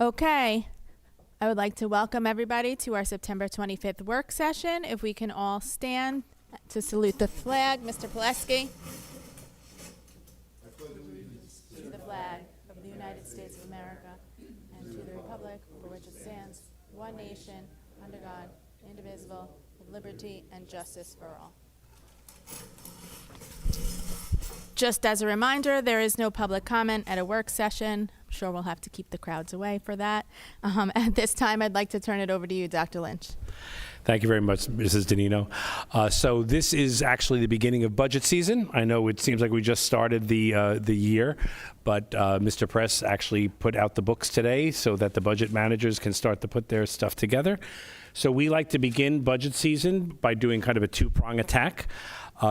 Okay, I would like to welcome everybody to our September 25th work session. If we can all stand to salute the flag. Mr. Pileski. I pledge allegiance to the flag of the United States of America and to the republic for which it stands, one nation, under God, indivisible, with liberty and justice for all. Just as a reminder, there is no public comment at a work session. I'm sure we'll have to keep the crowds away for that. At this time, I'd like to turn it over to you, Dr. Lynch. Thank you very much, Mrs. Danino. So this is actually the beginning of budget season. I know it seems like we just started the year, but Mr. Press actually put out the books today so that the budget managers can start to put their stuff together. So we like to begin budget season by doing kind of a two-prong attack.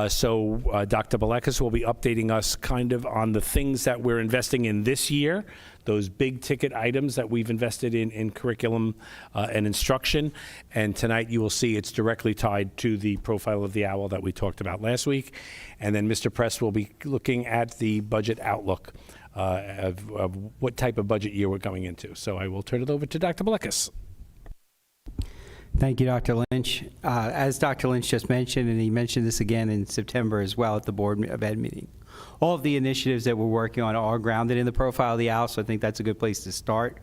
So Dr. Belekas will be updating us kind of on the things that we're investing in this year, those big ticket items that we've invested in curriculum and instruction. And tonight you will see it's directly tied to the profile of the owl that we talked about last week. And then Mr. Press will be looking at the budget outlook of what type of budget year we're going into. So I will turn it over to Dr. Belekas. Thank you, Dr. Lynch. As Dr. Lynch just mentioned, and he mentioned this again in September as well at the Board of Ed meeting, all of the initiatives that we're working on are grounded in the profile of the owl, so I think that's a good place to start.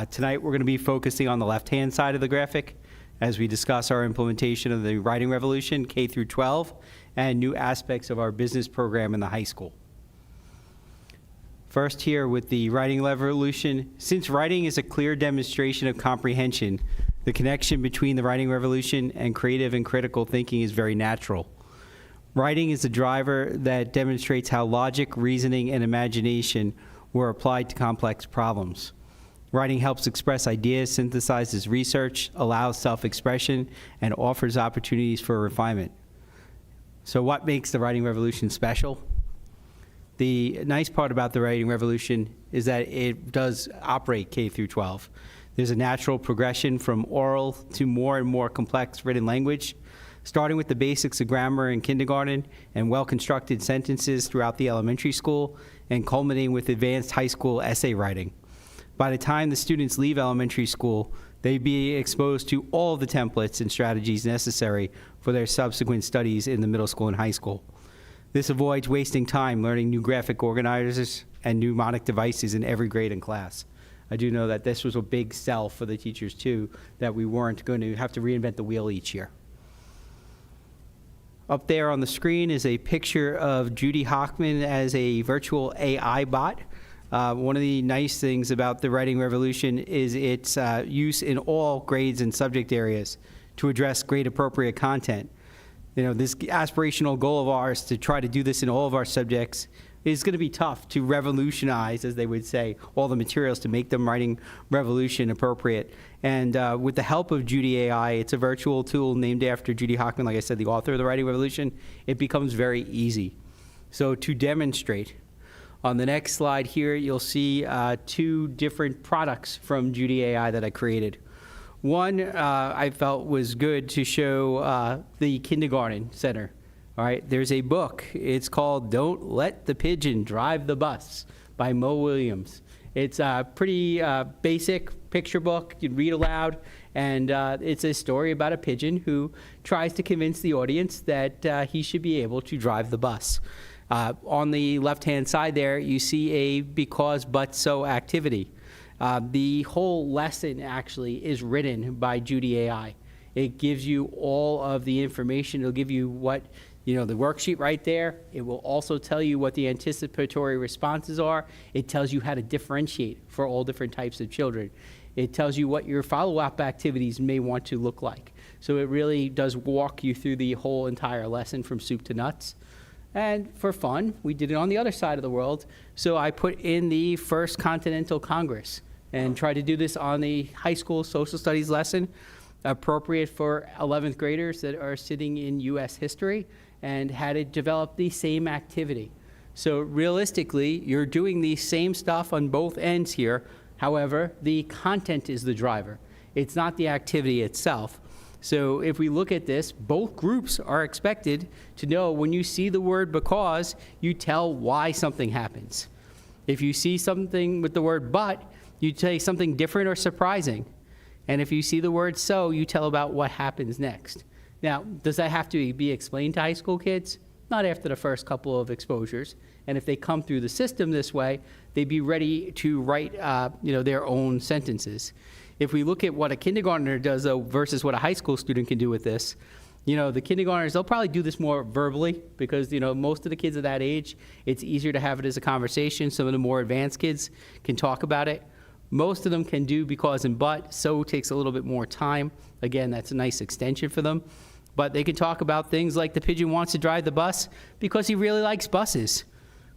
Tonight, we're going to be focusing on the left-hand side of the graphic as we discuss our implementation of the Writing Revolution, K through 12, and new aspects of our business program in the high school. First here with the Writing Revolution, since writing is a clear demonstration of comprehension, the connection between the Writing Revolution and creative and critical thinking is very natural. Writing is a driver that demonstrates how logic, reasoning, and imagination were applied to complex problems. Writing helps express ideas, synthesizes research, allows self-expression, and offers opportunities for refinement. So what makes the Writing Revolution special? The nice part about the Writing Revolution is that it does operate K through 12. There's a natural progression from oral to more and more complex written language, starting with the basics of grammar in kindergarten and well-constructed sentences throughout the elementary school, and culminating with advanced high school essay writing. By the time the students leave elementary school, they'd be exposed to all of the templates and strategies necessary for their subsequent studies in the middle school and high school. This avoids wasting time learning new graphic organizers and mnemonic devices in every grade and class. I do know that this was a big sell for the teachers too, that we weren't going to have to reinvent the wheel each year. Up there on the screen is a picture of Judy Hockman as a virtual AI bot. One of the nice things about the Writing Revolution is its use in all grades and subject areas to address grade-appropriate content. You know, this aspirational goal of ours to try to do this in all of our subjects is going to be tough to revolutionize, as they would say, all the materials to make them Writing Revolution appropriate. And with the help of Judy AI, it's a virtual tool named after Judy Hockman, like I said, the author of the Writing Revolution. It becomes very easy. So to demonstrate, on the next slide here, you'll see two different products from Judy AI that I created. One I felt was good to show the kindergarten center. All right, there's a book. It's called Don't Let the Pigeon Drive the Bus by Mo Williams. It's a pretty basic picture book. You can read aloud, and it's a story about a pigeon who tries to convince the audience that he should be able to drive the bus. On the left-hand side there, you see a because, but, so activity. The whole lesson actually is written by Judy AI. It gives you all of the information. It'll give you what, the worksheet right there. It will also tell you what the anticipatory responses are. It tells you how to differentiate for all different types of children. It tells you what your follow-up activities may want to look like. So it really does walk you through the whole entire lesson from soup to nuts. And for fun, we did it on the other side of the world. So I put in the First Continental Congress and tried to do this on the high school social studies lesson, appropriate for 11th graders that are sitting in U.S. history, and had it develop the same activity. So realistically, you're doing the same stuff on both ends here. However, the content is the driver. It's not the activity itself. So if we look at this, both groups are expected to know when you see the word because, you tell why something happens. If you see something with the word but, you say something different or surprising. And if you see the word so, you tell about what happens next. Now, does that have to be explained to high school kids? Not after the first couple of exposures. And if they come through the system this way, they'd be ready to write their own sentences. If we look at what a kindergartner does, though, versus what a high school student can do with this, the kindergartners, they'll probably do this more verbally because, most of the kids of that age, it's easier to have it as a conversation. Some of the more advanced kids can talk about it. Most of them can do because and but, so it takes a little bit more time. Again, that's a nice extension for them. But they can talk about things like the pigeon wants to drive the bus because he really likes buses.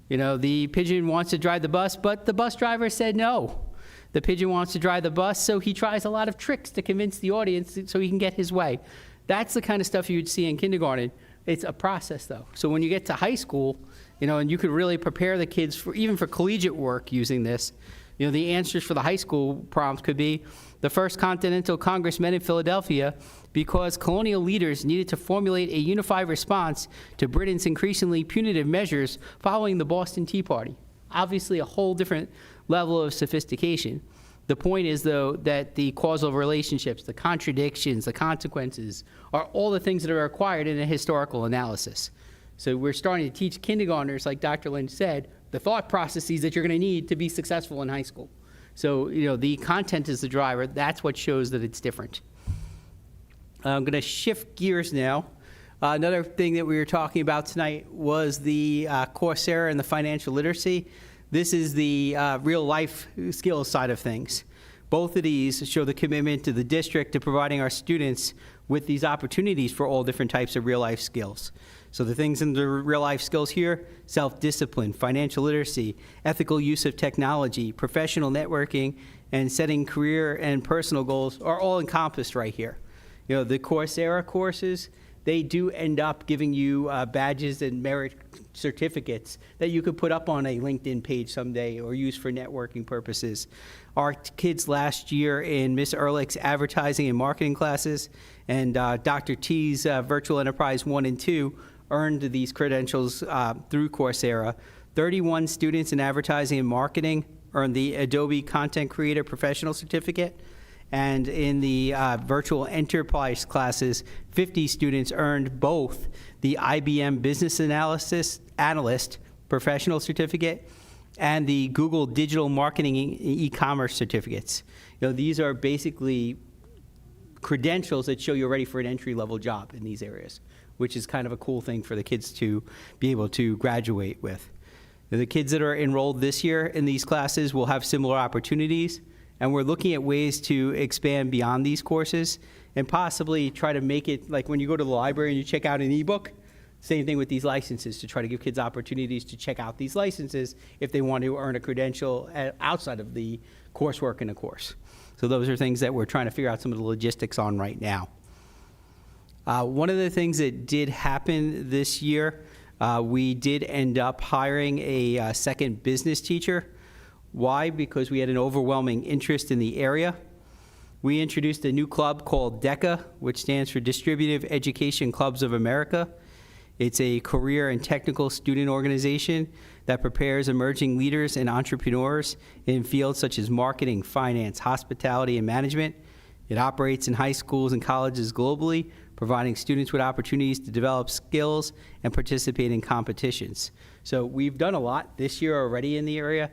The pigeon wants to drive the bus, but the bus driver said no. The pigeon wants to drive the bus, so he tries a lot of tricks to convince the audience so he can get his way. That's the kind of stuff you'd see in kindergarten. It's a process, though. So when you get to high school, and you could really prepare the kids for even for collegiate work using this, the answers for the high school prompts could be the First Continental Congress met in Philadelphia because colonial leaders needed to formulate a unified response to Britain's increasingly punitive measures following the Boston Tea Party. Obviously, a whole different level of sophistication. The point is, though, that the causal relationships, the contradictions, the consequences are all the things that are required in a historical analysis. So we're starting to teach kindergartners, like Dr. Lynch said, the thought processes that you're going to need to be successful in high school. So, the content is the driver. That's what shows that it's different. I'm going to shift gears now. Another thing that we were talking about tonight was the Coursera and the financial literacy. This is the real-life skills side of things. Both of these show the commitment to the district to providing our students with these opportunities for all different types of real-life skills. So the things in the real-life skills here, self-discipline, financial literacy, ethical use of technology, professional networking, and setting career and personal goals are all encompassed right here. The Coursera courses, they do end up giving you badges and merit certificates that you could put up on a LinkedIn page someday or use for networking purposes. Our kids last year in Miss Ehrlich's advertising and marketing classes and Dr. T's Virtual Enterprise 1 and 2 earned these credentials through Coursera. 31 students in advertising and marketing earned the Adobe Content Creator Professional Certificate. And in the virtual enterprise classes, 50 students earned both the IBM Business Analyst Professional Certificate and the Google Digital Marketing e-commerce certificates. These are basically credentials that show you're ready for an entry-level job in these areas, which is kind of a cool thing for the kids to be able to graduate with. The kids that are enrolled this year in these classes will have similar opportunities. And we're looking at ways to expand beyond these courses and possibly try to make it like when you go to the library and you check out an ebook, same thing with these licenses, to try to give kids opportunities to check out these licenses if they want to earn a credential outside of the coursework in the course. So those are things that we're trying to figure out some of the logistics on right now. One of the things that did happen this year, we did end up hiring a second business teacher. Why? Because we had an overwhelming interest in the area. We introduced a new club called DECA, which stands for Distributive Education Clubs of America. It's a career and technical student organization that prepares emerging leaders and entrepreneurs in fields such as marketing, finance, hospitality, and management. It operates in high schools and colleges globally, providing students with opportunities to develop skills and participate in competitions. So we've done a lot this year already in the area.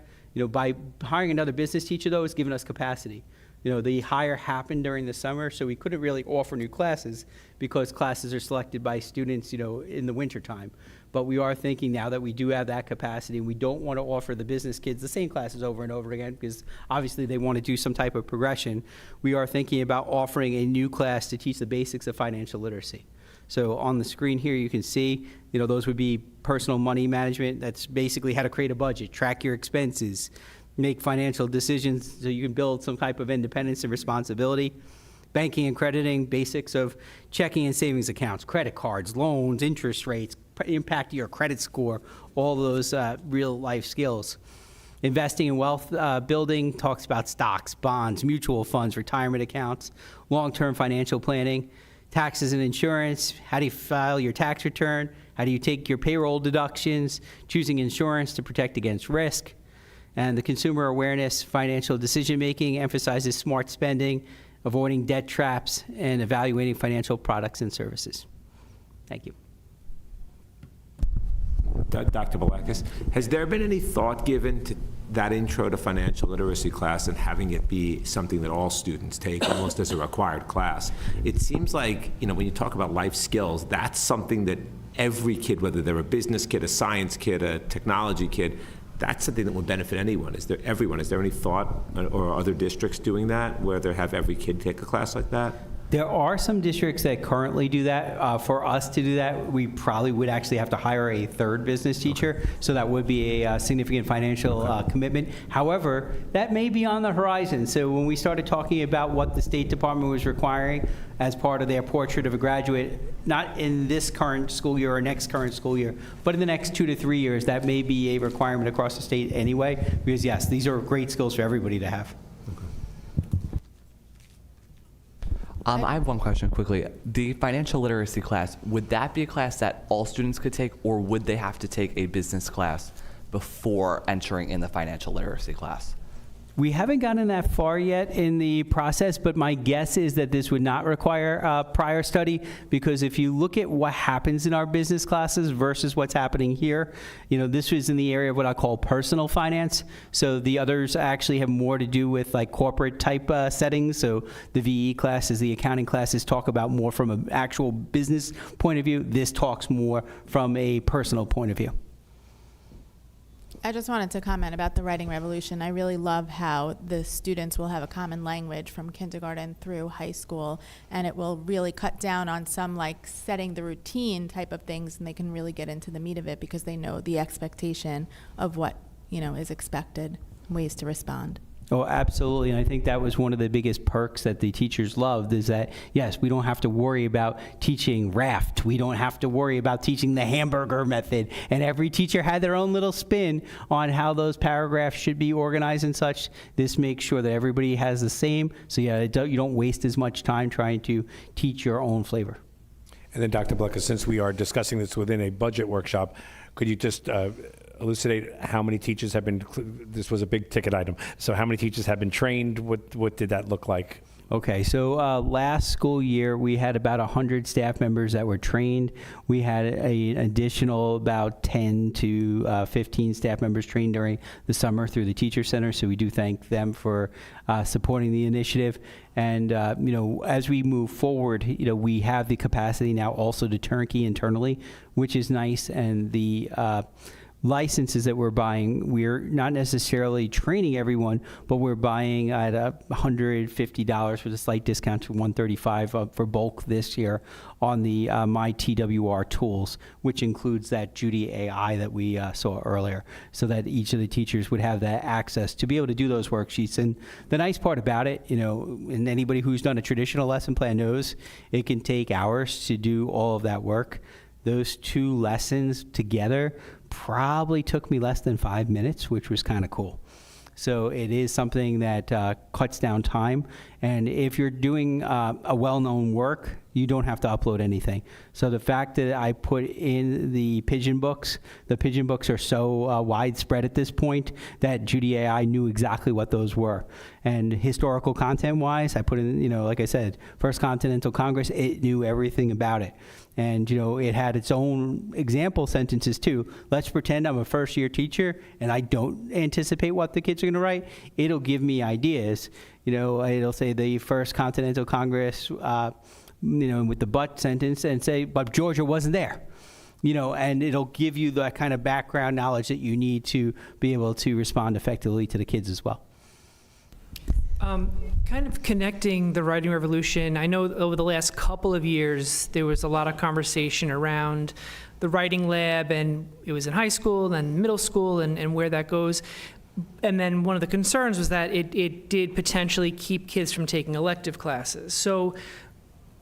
By hiring another business teacher, though, it's given us capacity. The hire happened during the summer, so we couldn't really offer new classes because classes are selected by students, in the wintertime. But we are thinking now that we do have that capacity, and we don't want to offer the business kids the same classes over and over again because obviously they want to do some type of progression. We are thinking about offering a new class to teach the basics of financial literacy. So on the screen here, you can see, those would be personal money management. That's basically how to create a budget, track your expenses, make financial decisions so you can build some type of independence and responsibility. Banking and crediting, basics of checking and savings accounts, credit cards, loans, interest rates, impact your credit score, all those real life skills. Investing in wealth building talks about stocks, bonds, mutual funds, retirement accounts, long-term financial planning. Taxes and insurance, how do you file your tax return? How do you take your payroll deductions? Choosing insurance to protect against risk. And the consumer awareness, financial decision-making emphasizes smart spending, avoiding debt traps, and evaluating financial products and services. Thank you. Dr. Balakis, has there been any thought given to that intro to financial literacy class and having it be something that all students take almost as a required class? It seems like, when you talk about life skills, that's something that every kid, whether they're a business kid, a science kid, a technology kid, that's something that would benefit anyone. Is there any thought, or other districts doing that, where they have every kid take a class like that? There are some districts that currently do that. For us to do that, we probably would actually have to hire a third business teacher, so that would be a significant financial commitment. However, that may be on the horizon. So when we started talking about what the State Department was requiring as part of their portrait of a graduate, not in this current school year or next current school year, but in the next 2 to 3 years, that may be a requirement across the state anyway, because yes, these are great skills for everybody to have. I have one question quickly. The financial literacy class, would that be a class that all students could take, or would they have to take a business class before entering in the financial literacy class? We haven't gotten that far yet in the process, but my guess is that this would not require prior study, because if you look at what happens in our business classes versus what's happening here, this was in the area of what I call personal finance. So the others actually have more to do with like corporate type settings. So the VE classes, the accounting classes talk about more from an actual business point of view. This talks more from a personal point of view. I just wanted to comment about the writing revolution. I really love how the students will have a common language from kindergarten through high school, and it will really cut down on some like setting the routine type of things, and they can really get into the meat of it because they know the expectation of what is expected, ways to respond. Oh, absolutely. And I think that was one of the biggest perks that the teachers loved, is that, yes, we don't have to worry about teaching raft. We don't have to worry about teaching the hamburger method. And every teacher had their own little spin on how those paragraphs should be organized and such. This makes sure that everybody has the same. So, yeah, you don't waste as much time trying to teach your own flavor. And then, Dr. Blecker, since we are discussing this within a budget workshop, could you just elucidate how many teachers have been, this was a big ticket item, so how many teachers have been trained? What did that look like? Okay, so last school year, we had about 100 staff members that were trained. We had an additional about 10 to 15 staff members trained during the summer through the Teacher Center, so we do thank them for supporting the initiative. And, as we move forward, we have the capacity now also to turnkey internally, which is nice. And the licenses that we're buying, we're not necessarily training everyone, but we're buying at $150 with a slight discount to $135 for bulk this year on the My TWR tools, which includes that Judy AI that we saw earlier, so that each of the teachers would have that access to be able to do those worksheets. And the nice part about it, and anybody who's done a traditional lesson plan knows, it can take hours to do all of that work. Those two lessons together probably took me less than 5 minutes, which was kind of cool. So it is something that cuts down time. And if you're doing a well-known work, you don't have to upload anything. So the fact that I put in the pigeon books are so widespread at this point that Judy AI knew exactly what those were. And historical content-wise, I put in, like I said, First Continental Congress, it knew everything about it. And, it had its own example sentences, too. Let's pretend I'm a first-year teacher and I don't anticipate what the kids are going to write. It'll give me ideas. It'll say the First Continental Congress, with the but sentence, and say, but Georgia wasn't there. And it'll give you that kind of background knowledge that you need to be able to respond effectively to the kids as well. Kind of connecting the writing revolution, I know over the last couple of years, there was a lot of conversation around the writing lab, and it was in high school, then middle school, and where that goes. And then one of the concerns was that it did potentially keep kids from taking elective classes. So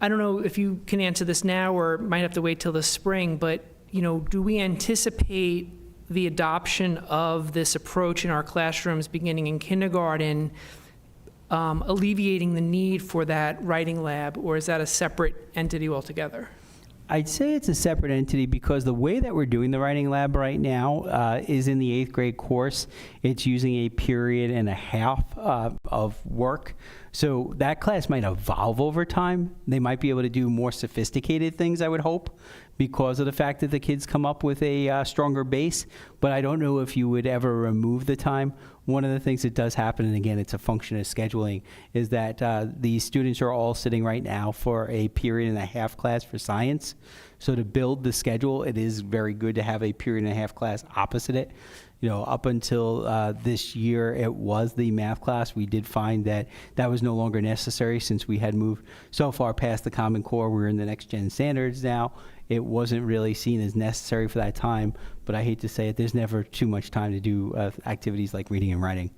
I don't know if you can answer this now or might have to wait till the spring, but do we anticipate the adoption of this approach in our classrooms beginning in kindergarten, alleviating the need for that writing lab, or is that a separate entity altogether? I'd say it's a separate entity because the way that we're doing the writing lab right now is in the 8th grade course. It's using a period and a half of work. So that class might evolve over time. They might be able to do more sophisticated things, I would hope, because of the fact that the kids come up with a stronger base. But I don't know if you would ever remove the time. One of the things that does happen, and again, it's a function of scheduling, is that the students are all sitting right now for a period and a half class for science. So to build the schedule, it is very good to have a period and a half class opposite it. You know, up until this year, it was the math class. We did find that that was no longer necessary since we had moved so far past the Common Core. We're in the next gen standards now. It wasn't really seen as necessary for that time, but I hate to say it, there's never too much time to do activities like reading and writing.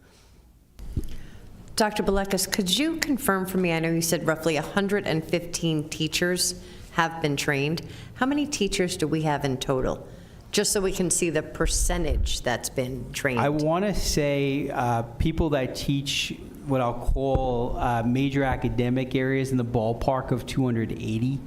Dr. Belekas, could you confirm for me, I know you said roughly 115 teachers have been trained. How many teachers do we have in total? Just so we can see the percentage that's been trained. I want to say people that teach what I'll call major academic areas in the ballpark of 280.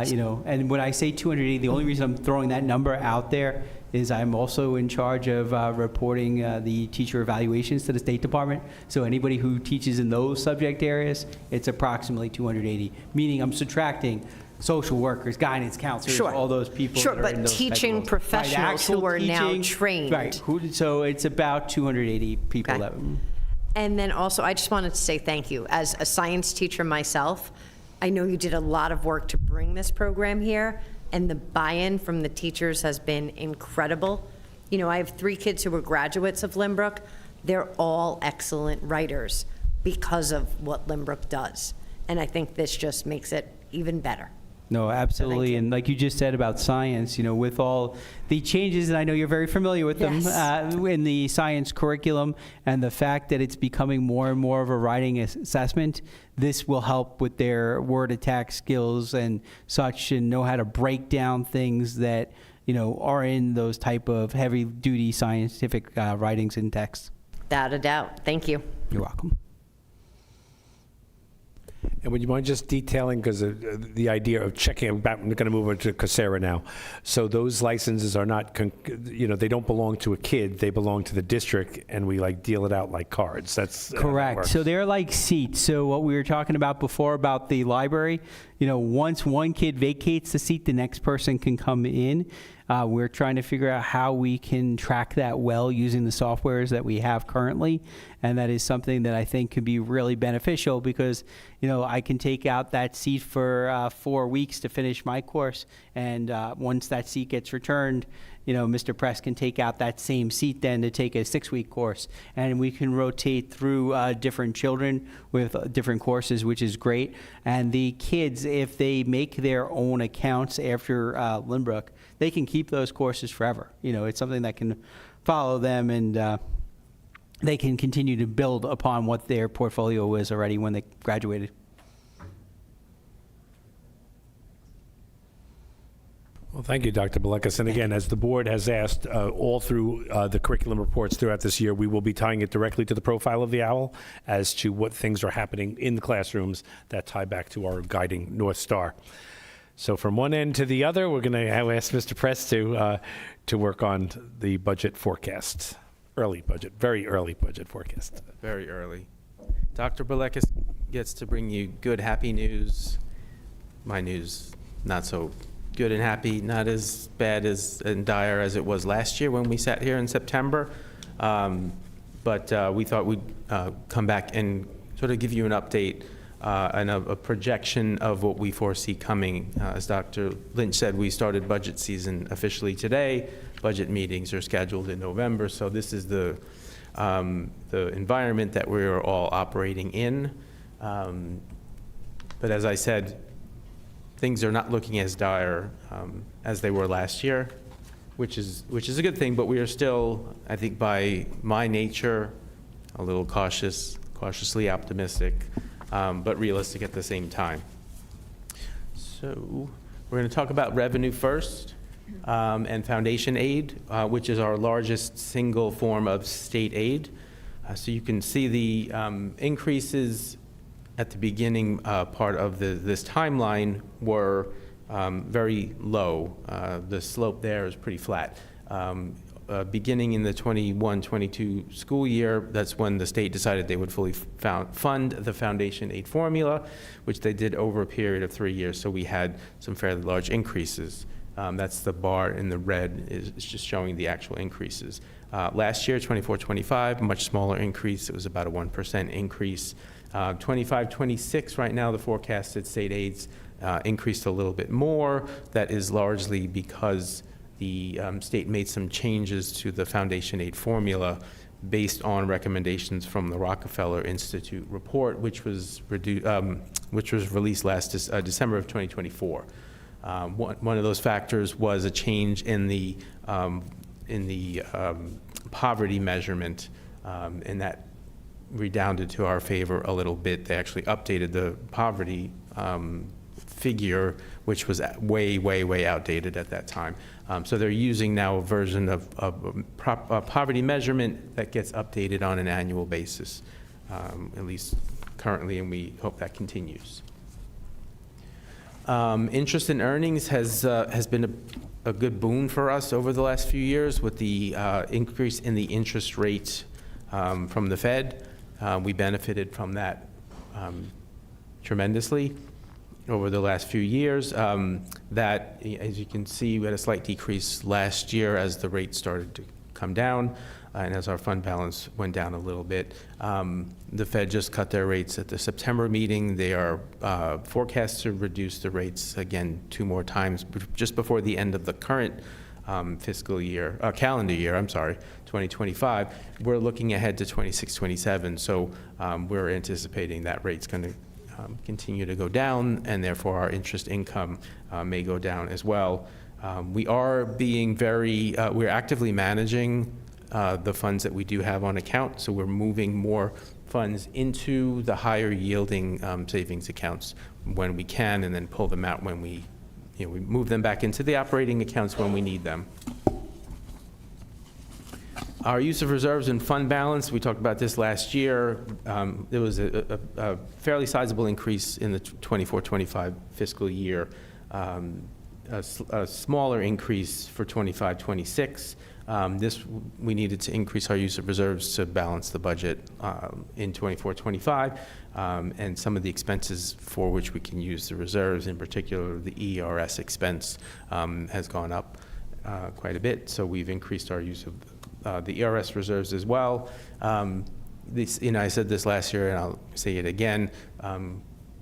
You know, and when I say 280, the only reason I'm throwing that number out there is I'm also in charge of reporting the teacher evaluations to the State Department. So anybody who teaches in those subject areas, it's approximately 280, meaning I'm subtracting social workers, guidance counselors, Sure. all those people. Sure, that are in but those type of teaching roles. professionals Right, actual who are now teaching, trained. Right, so it's about 280 people Okay. that. And then also, I just wanted to say thank you. As a science teacher myself, I know you did a lot of work to bring this program here, and the buy-in from the teachers has been incredible. You know, I have 3 kids who were graduates of Lynbrook. They're all excellent writers because of what Lynbrook does. And I think this just makes it even better. No, absolutely. you. And like you just said about science, you know, with all the changes, and I know you're very familiar with them, Yes. in the science curriculum, and the fact that it's becoming more and more of a writing assessment, this will help with their word attack skills and such, and know how to break down things that, you know, are in those type of heavy-duty scientific writings and texts. Without a doubt. Thank you. You're welcome. And would you mind just detailing, because the idea of checking, I'm going to move over to Coursera now. So those licenses are not, you know, they don't belong to a kid, they belong to the district, and we like deal it out like cards. That's Correct. So they're like seats. So what we were talking about before about the library, you know, once one kid vacates the seat, the next person can come in. We're trying to figure out how we can track that well using the softwares that we have currently. And that is something that I think could be really beneficial because, you know, I can take out that seat for 4 weeks to finish my course. And once that seat gets returned, you know, Mr. Press can take out that same seat then to take a 6-week course. And we can rotate through different children with different courses, which is great. And the kids, if they make their own accounts after Lynbrook, they can keep those courses forever. You know, it's something that can follow them, and they can continue to build upon what their portfolio was already when they graduated. Well, thank you, Dr. Belekas. And again, as the board has asked all through the curriculum reports throughout this year, we will be tying it directly to the profile of the OWL as to what things are happening in the classrooms that tie back to our guiding North Star. So from one end to the other, we're going to ask Mr. Press to work on the budget forecast, very early budget forecast. Very early. Dr. Belekas gets to bring you good, happy news. My news, not so good and happy, not as bad as and dire as it was last year when we sat here in September. But we thought we'd come back and sort of give you an update and a projection of what we foresee coming. As Dr. Lynch said, we started budget season officially today. Budget meetings are scheduled in November, so this is the environment that we're all operating in. But as I said, things are not looking as dire as they were last year, which is a good thing, but we are still, I think by my nature, a little cautiously optimistic, but realistic at the same time. So we're going to talk about revenue first, and foundation aid, which is our largest single form of state aid. So you can see the increases at the beginning part of this timeline were very low. The slope there is pretty flat. Beginning in the 21-22 school year, that's when the state decided they would fully fund the foundation aid formula, which they did over a period of 3 years. So we had some fairly large increases. That's the bar in the red is just showing the actual increases. Last year, 24-25, much smaller increase. It was about a 1% increase. 25-26, right now, the forecasted state aids increased a little bit more. That is largely because the state made some changes to the foundation aid formula based on recommendations from the Rockefeller Institute report, which was released last December of 2024. One of those factors was a change in the poverty measurement, and that redounded to our favor a little bit. They actually updated the poverty figure, which was way outdated at that time. So they're using now a version of poverty measurement that gets updated on an annual basis, at least currently, and we hope that continues. Interest in earnings has been a good boon for us over the last few years with the increase in the interest rate from the Fed. We benefited from that tremendously over the last few years. That, as you can see, we had a slight decrease last year as the rate started to come down and as our fund balance went down a little bit. The Fed just cut their rates at the September meeting. They are forecast to reduce the rates again 2 more times just before the end of the current calendar year, 2025. We're looking ahead to 26-27, so we're anticipating that rate's going to continue to go down, and therefore our interest income may go down as well. We are being we're actively managing the funds that we do have on account, so we're moving more funds into the higher yielding savings accounts when we can, and then pull them out when we move them back into the operating accounts when we need them. Our use of reserves and fund balance, we talked about this last year. There was a fairly sizable increase in the 24-25 fiscal year, a smaller increase for 25-26. We needed to increase our use of reserves to balance the budget in 24-25, and some of the expenses for which we can use the reserves, in particular the ERS expense, has gone up quite a bit. So we've increased our use of the ERS reserves as well. I said this last year, and I'll say it again.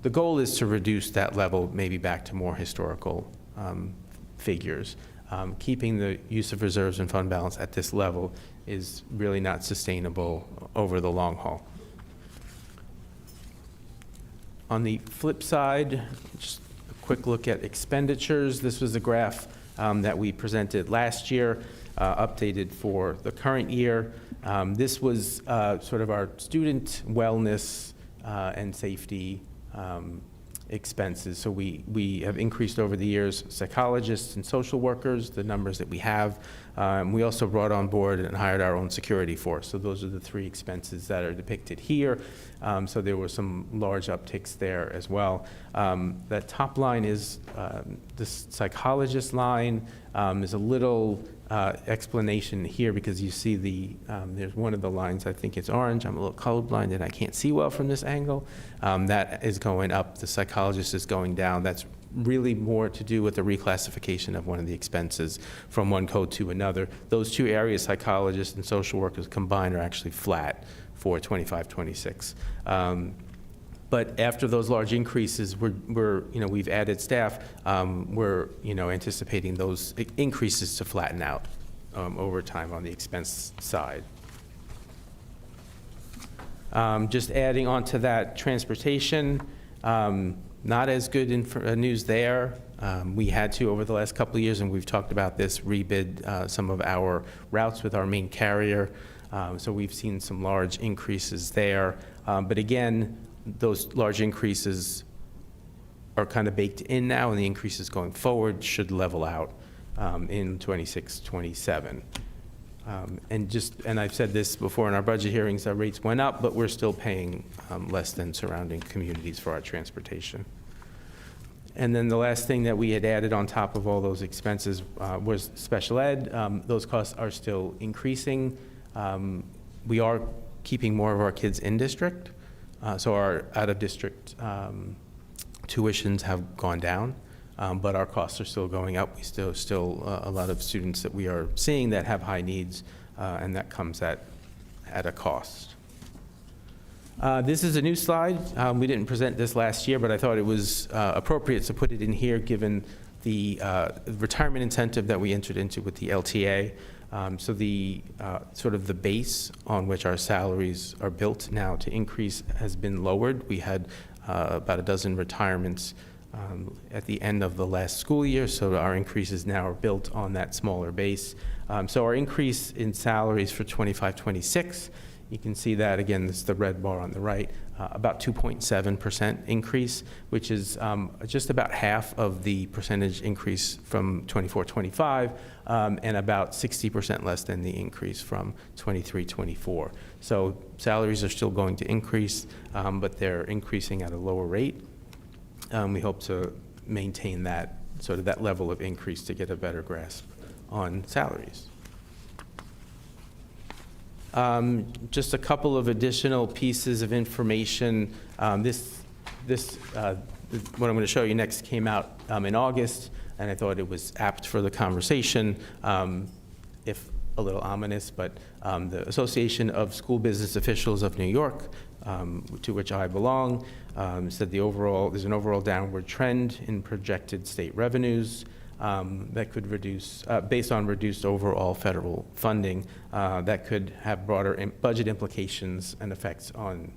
The goal is to reduce that level maybe back to more historical figures. Keeping the use of reserves and fund balance at this level is really not sustainable over the long haul. On the flip side, just a quick look at expenditures. This was a graph that we presented last year, updated for the current year. This was sort of our student wellness and safety expenses. So we have increased over the years psychologists and social workers, the numbers that we have. We also brought on board and hired our own security force. So those are the 3 expenses that are depicted here. So there were some large upticks there as well. That top line is the psychologist line. There's a little explanation here because you see there's one of the lines, I think it's orange. I'm a little colorblind and I can't see well from this angle. That is going up. The psychologist is going down. That's really more to do with the reclassification of one of the expenses from one code to another. Those 2 areas, psychologists and social workers combined, are actually flat for 25-26. But after those large increases, we've added staff. We're anticipating those increases to flatten out over time on the expense side. Just adding on to that, transportation, not as good news there. We had to, over the last couple of years, and we've talked about this, rebid some of our routes with our main carrier. So we've seen some large increases there. But again, those large increases are kind of baked in now, and the increases going forward should level out in 26-27. And I've said this before in our budget hearings, our rates went up, but we're still paying less than surrounding communities for our transportation. And then the last thing that we had added on top of all those expenses was special ed. Those costs are still increasing. We are keeping more of our kids in district, so our out-of-district tuitions have gone down, but our costs are still going up. We still a lot of students that we are seeing that have high needs, and that comes at a cost. This is a new slide. We didn't present this last year, but I thought it was appropriate to put it in here given the retirement incentive that we entered into with the LTA. So the sort of the base on which our salaries are built now to increase has been lowered. We had about a dozen retirements at the end of the last school year, so our increases now are built on that smaller base. So our increase in salaries for 25-26, you can see that again, this is the red bar on the right, about 2.7% increase, which is just about half of the percentage increase from 24-25, and about 60% less than the increase from 23-24. So salaries are still going to increase, but they're increasing at a lower rate. We hope to maintain that sort of that level of increase to get a better grasp on salaries. Just a couple of additional pieces of information. This what I'm going to show you next came out in August, and I thought it was apt for the conversation, if a little ominous, but the Association of School Business Officials of New York, to which I belong, said there's an overall downward trend in projected state revenues. That could reduce, based on reduced overall federal funding, that could have broader budget implications and effects on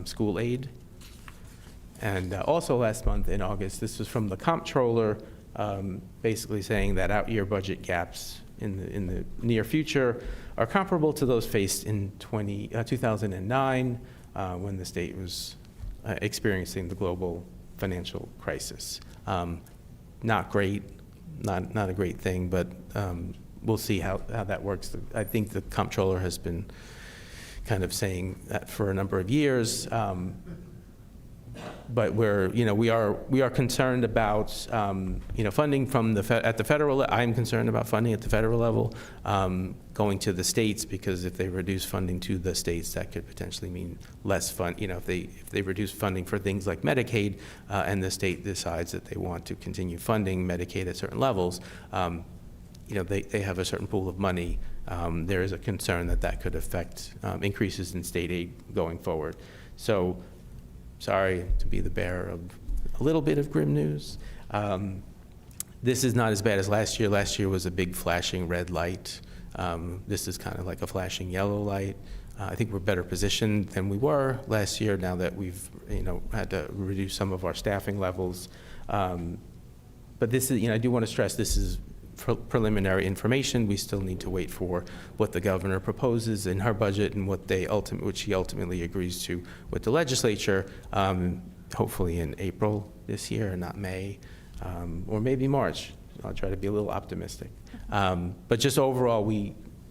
school aid. And also last month in August, this was from the comptroller, basically saying that out-year budget gaps in the near future are comparable to those faced in 2009 when the state was experiencing the global financial crisis. Not great, not a great thing, but we'll see how that works. I think the comptroller has been kind of saying that for a number of years, but we are concerned about funding from at the federal. I'm concerned about funding at the federal level going to the states, because if they reduce funding to the states, that could potentially mean less fund. If they reduce funding for things like Medicaid, and the state decides that they want to continue funding Medicaid at certain levels, they have a certain pool of money. There is a concern that could affect increases in state aid going forward. So, sorry to be the bearer of a little bit of grim news. This is not as bad as last year. Last year was a big flashing red light. This is kind of like a flashing yellow light. I think we're better positioned than we were last year now that we've had to reduce some of our staffing levels. But this is, I do want to stress, this is preliminary information. We still need to wait for what the governor proposes in her budget and what she ultimately agrees to with the legislature, hopefully in April this year, not May, or maybe March. I'll try to be a little optimistic. But just overall,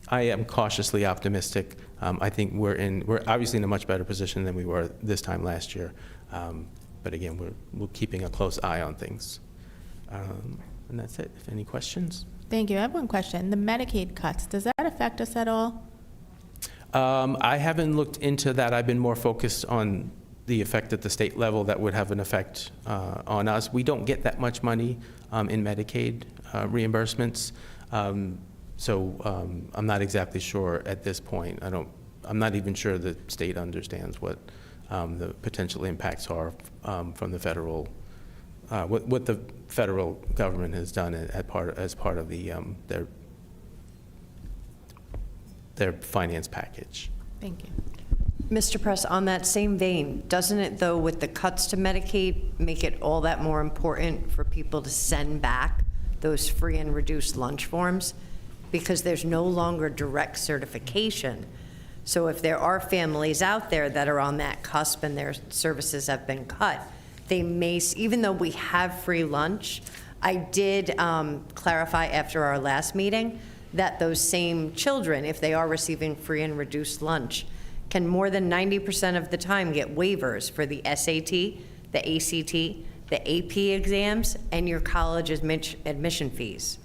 I am cautiously optimistic. I think we're obviously in a much better position than we were this time last year. But again, we're keeping a close eye on things. And that's it. If any questions? Thank you. I have one question. The Medicaid cuts, does that affect us at all? I haven't looked into that. I've been more focused on the effect at the state level that would have an effect on us. We don't get that much money in Medicaid reimbursements. So I'm not exactly sure at this point. I'm not even sure the state understands what the potential impacts are from the federal, what the federal government has done as part of the their finance package. Thank you. Mr. Press, on that same vein, doesn't it, though, with the cuts to Medicaid, make it all that more important for people to send back those free and reduced lunch forms? Because there's no longer direct certification. So if there are families out there that are on that cusp and their services have been cut, they may, even though we have free lunch, I did clarify after our last meeting that those same children, if they are receiving free and reduced lunch, can more than 90% of the time get waivers for the SAT, the ACT, the AP exams, and your college admission fees.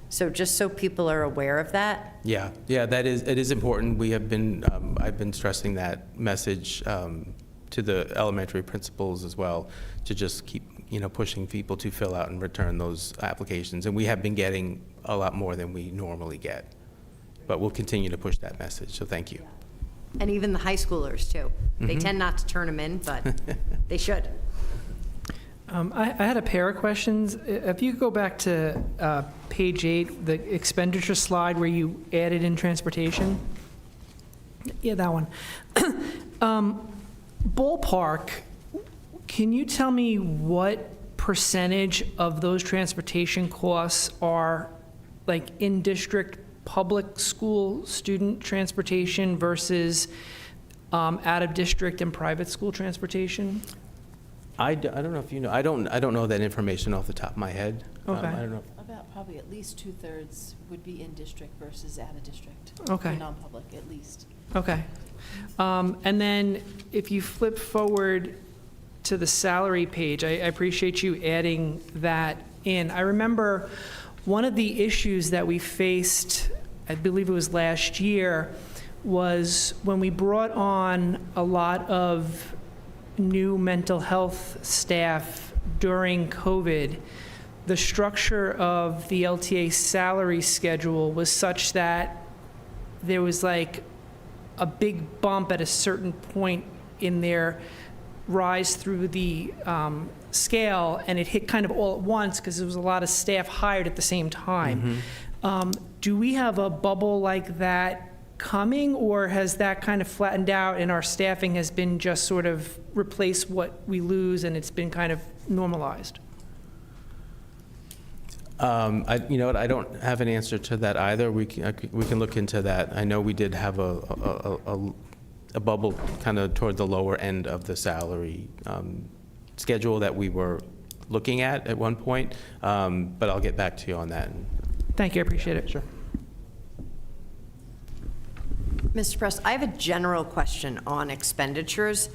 So just so people are aware of that. Yeah, it is important. We have been, I've been stressing that message to the elementary principals as well, to just keep, pushing people to fill out and return those applications. And we have been getting a lot more than we normally get. But we'll continue to push that message, so thank you. And even the high schoolers, too. They tend not to turn them in, but they should. I had a pair of questions. If you could go back to page 8, the expenditure slide where you added in transportation. Yeah, that one. Ballpark, can you tell me what percentage of those transportation costs are like in-district public school student transportation versus out-of-district and private school transportation? I don't know if you know. I don't know that information off the top of my head. Okay. I don't know. About probably at least 2/3 would be in district versus out of district. Okay. For non-public, at least. Okay. And then if you flip forward to the salary page, I appreciate you adding that in. I remember one of the issues that we faced, I believe it was last year, was when we brought on a lot of new mental health staff during COVID, the structure of the LTA salary schedule was such that there was like a big bump at a certain point in their rise through the scale, and it hit kind of all at once because there was a lot of staff hired at the same time. Do we have a bubble like that coming, or has that kind of flattened out and our staffing has been just sort of replace what we lose and it's been kind of normalized? You know what? I don't have an answer to that either. We can look into that. I know we did have a bubble kind of toward the lower end of the salary schedule that we were looking at one point, but I'll get back to you on that. Thank you, I appreciate it. Sure. Mr. Press, I have a general question on expenditures.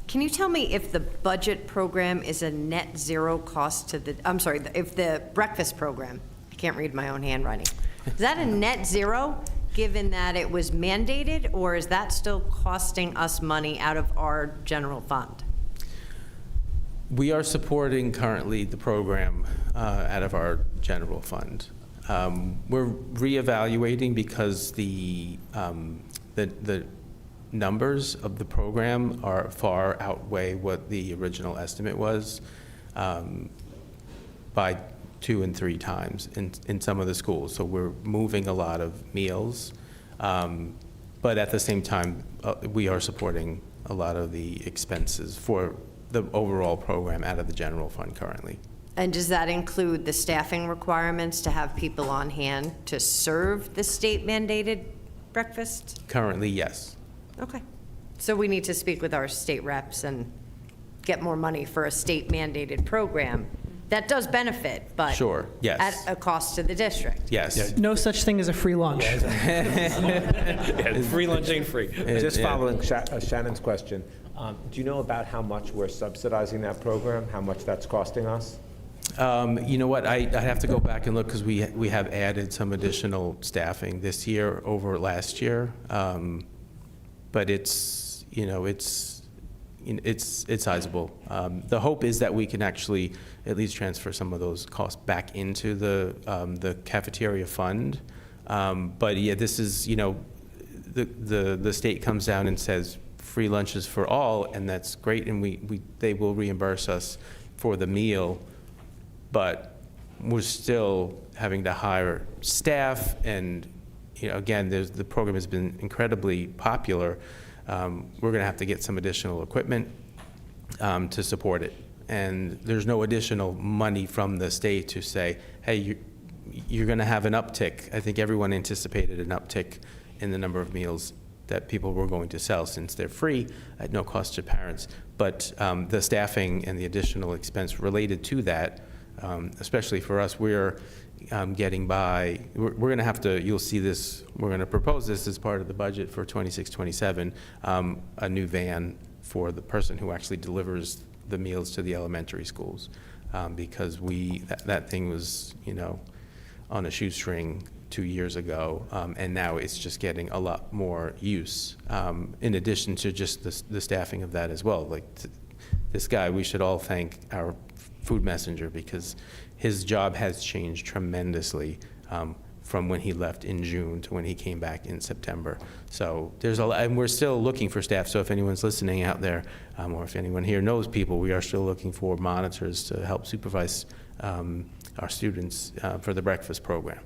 Can you tell me if the budget program is a net zero cost to the, I'm sorry, if the breakfast program, I can't read my own handwriting, is that a net zero given that it was mandated, or is that still costing us money out of our general fund? We are supporting currently the program out of our general fund. We're reevaluating because the numbers of the program are far outweigh what the original estimate was by 2 and 3 times in some of the schools. So we're moving a lot of meals, but at the same time, we are supporting a lot of the expenses for the overall program out of the general fund currently. And does that include the staffing requirements to have people on hand to serve the state mandated breakfast? Currently, yes. Okay. So we need to speak with our state reps and get more money for a state mandated program. That does benefit, but Sure, yes. at a cost to the district. Yes. No such thing as a free lunch. Free lunch ain't free. Just following Shannon's question, do you know about how much we're subsidizing that program, how much that's costing us? You know what, I have to go back and look because we have added some additional staffing this year over last year. But it's sizable. The hope is that we can actually at least transfer some of those costs back into the cafeteria fund. But yeah, this is, the state comes down and says free lunches for all, and that's great, and they will reimburse us for the meal, but we're still having to hire staff, and again, the program has been incredibly popular. We're going to have to get some additional equipment to support it. And there's no additional money from the state to say, hey, you're going to have an uptick. I think everyone anticipated an uptick in the number of meals that people were going to sell since they're free at no cost to parents. But the staffing and the additional expense related to that, especially for us, we're getting by. We're going to have to, you'll see this, we're going to propose this as part of the budget for 26-27, a new van for the person who actually delivers the meals to the elementary schools. because that thing was, on a shoestring 2 years ago, and now it's just getting a lot more use, in addition to just the staffing of that as well. Like this guy, we should all thank our food messenger, because his job has changed tremendously from when he left in June to when he came back in September. So there's and we're still looking for staff. So if anyone's listening out there, or if anyone here knows people, we are still looking for monitors to help supervise our students for the breakfast program.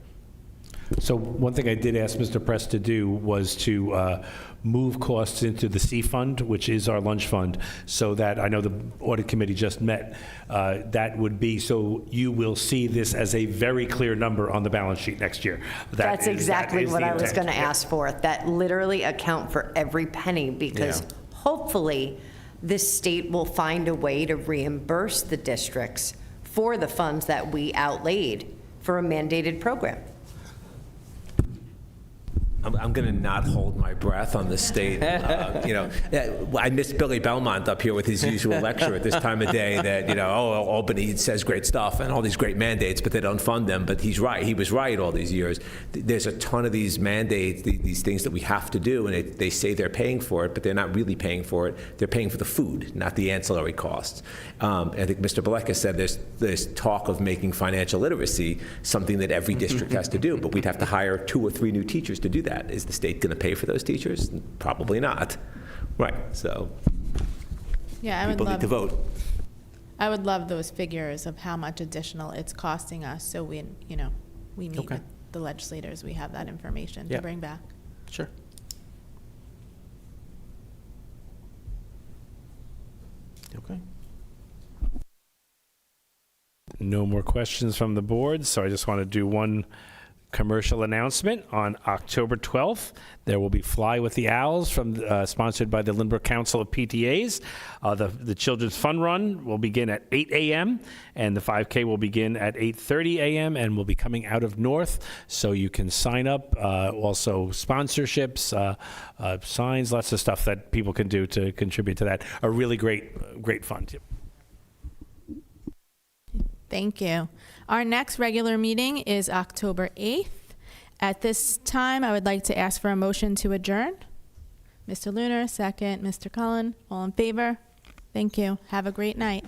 So one thing I did ask Mr. Press to do was to move costs into the C fund, which is our lunch fund, so that, I know the audit committee just met, that would be, so you will see this as a very clear number on the balance sheet next year. That's exactly what I was going to Yep. ask for, that literally account for every penny, because Yeah. hopefully this state will find a way to reimburse the districts for the funds that we outlaid for a mandated program. I'm going to not hold my breath on the state. I miss Billy Belmont up here with his usual lecture at this time of day that, Albany says great stuff and all these great mandates, but they don't fund them. But he's right. He was right all these years. There's a ton of these mandates, these things that we have to do, and they say they're paying for it, but they're not really paying for it. They're paying for the food, not the ancillary costs. I think Mr. Baleka said there's talk of making financial literacy something that every district has to do, but we'd have to hire 2 or 3 new teachers to do that. Is the state going to pay for those teachers? Probably not. Right. So Yeah, I would people need to love, vote. I would love those figures of how much additional it's costing us, so we meet Okay. with the legislators, we have that information Yeah. to bring back. Sure. Okay. No more questions from the board, so I just want to do one commercial announcement. On October 12th, there will be Fly with the Owls, sponsored by the Lynbrook Council of PTAs. The Children's Fun Run will begin at 8 a.m., and the 5K will begin at 8:30 a.m., and will be coming out of North, so you can sign up. Also sponsorships, signs, lots of stuff that people can do to contribute to that. A really great fund. Thank you. Our next regular meeting is October 8th. At this time, I would like to ask for a motion to adjourn. Mr. Lunar, second. Mr. Cullen, all in favor? Thank you. Have a great night.